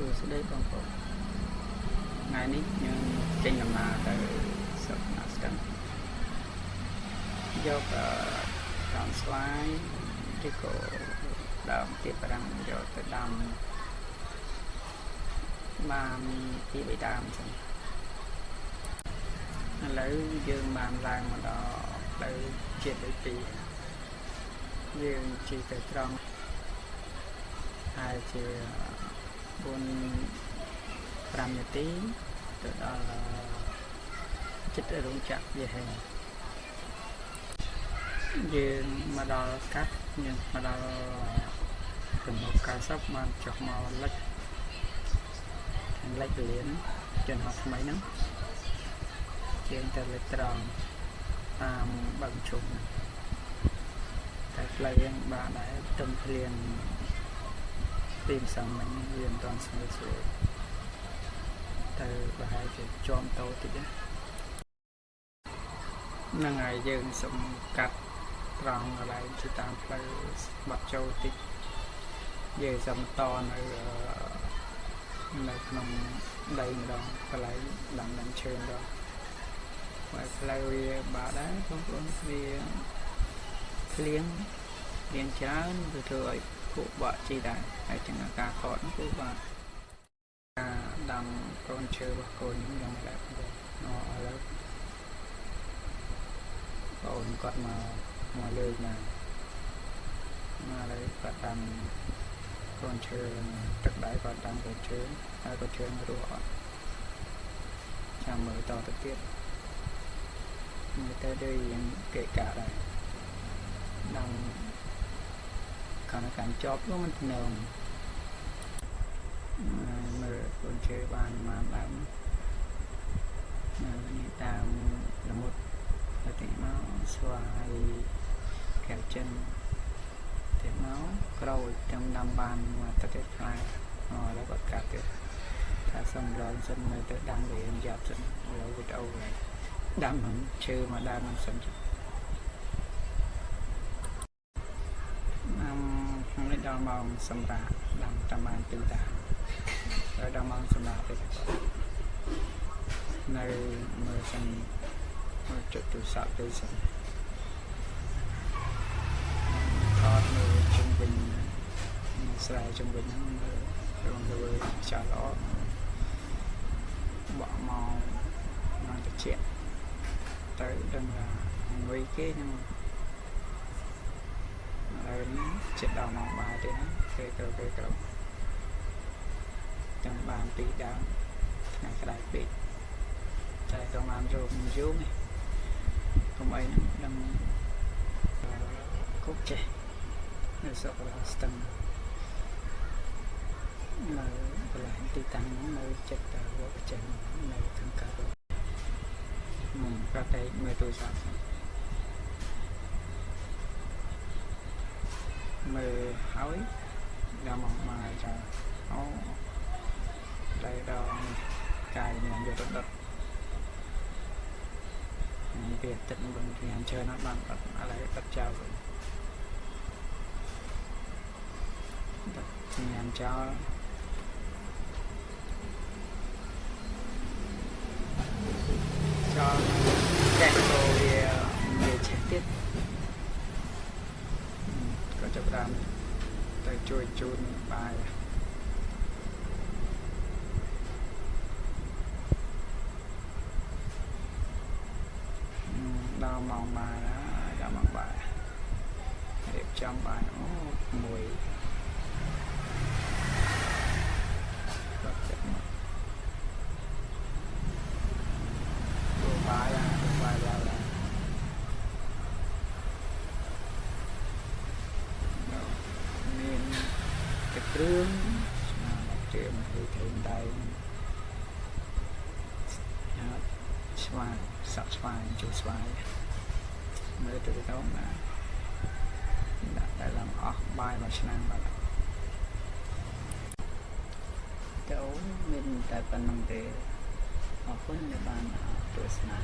សួស្តីបងប្អូនថ្ងៃនេះយើងចេញដំណើរទៅស្រុកណាស្ទឹងយកដើមស្វាយឬក៏ដើមទៀបប្រាំងយកទៅដាំបានពី3ដើមចឹងឥឡូវយើងបានឡើងមកដល់ផ្លូវជាតិទី2យើងជិះទៅត្រង់ហើយជា4-5 នាទីទៅដល់ចិត្តរោងចក្រវាហែយើងមកដល់កាត់យើងមកដល់ទំនប់90បានចុះមកលិចពលានជនហោះថ្មីហ្នឹងយើងទៅលិចត្រង់តាមបឹងជុំតែផ្លូវយើងបានដែរទំ ភ្លៀងទីផ្សារមិញវាមិនទាន់ស្ងួតស្រួលទៅប្រហែលជាជាប់តោតិចហ្នឹងហើយយើងសុំកាត់ត្រង់កន្លែងទៅតាមផ្លូវបាត់ចូលតិចយើងសុំតនៅក្នុងដីម្ដងកន្លែងដាំឈើម្ដងហើយផ្លូវវាបាទដែរបងប្អូនវាភ្លៀងច្រើនទៅធ្វើឲ្យពួកបាក់ជីដែរហើយទាំងការថតគឺបាទការដាំកូនឈើរបស់កូនខ្ញុំយ៉ាងដែរបងឥឡូវបងគាត់មកលើកមកហើយគាត់ដាំកូនឈើទឹកដែរគាត់ដាំកូនឈើហើយកូនឈើរស់អត់ចាំមើលតទៅទៀតមើលទៅដូចយ៉ាងកេកៈដែរដាំកាន់ជាប់នោះมันធ្នើមមើលកូនឈើបានមកដើមនេះតាមល្មុតទៅមកស្វាយកែវចិនទៅមកក្រោយចាំដាំបានមកទៅទៀតខ្លាហើយគាត់កាត់ទៀតថាសំឡងសិននៅទៅដាំវាយ៉ាប់សិនឥឡូវវីដេអូដាំឈើមកដើមមិនសិនដល់ម៉ោងសម្រាប់ដាំតាមបាន2តាហើយដល់ម៉ោងសម្រាប់ទៅនៅមើលសិនមើលចុចទូរស័ព្ទទៅសិនថតមើលជុំវិញស្រែជុំវិញហ្នឹងមើលរងលើចាស់ល្អបកមកទៅជាទៅដឹងថាងុយគេហ្នឹងហើយចិត្តដល់មកបាយទេណាគេក្រោចាំបាន2ដើមថ្ងៃក្តៅពេកតែក៏បានរោគយូរនេះកុំអីហ្នឹងដឹងគប់ចេះនៅស្រុករបស់ស្ទឹងនៅកន្លែងទីតាំងហ្នឹងនៅចិត្តវត្តចេះនៅខាងកើតក៏តែមើលទូរស័ព្ទមើលហើយដល់មកមកចាអូតែដល់កាយមានយកទៅដុតវាទឹកមិនមានច្រើនណាស់បានអត់ឥឡូវកាត់ចោលញ៉ាំចោលតែក៏វាឆេះទៀតក៏ចាប់ដើមទៅជួយជូនបាយដល់ម៉ោងបាយដល់ម៉ោងបាយរៀបចំបាយអូមួយបាយឡើងមានទឹកគ្រឿងជើងទៅដៃស្វាយសក់ស្វាយជួយស្វាយមើលទៅទៅណាដាក់តែឡើងអស់បាយមួយឆ្នាំបាទទៅមានតែប៉ុណ្្នឹងទេអរគុណដែលបានទស្សនា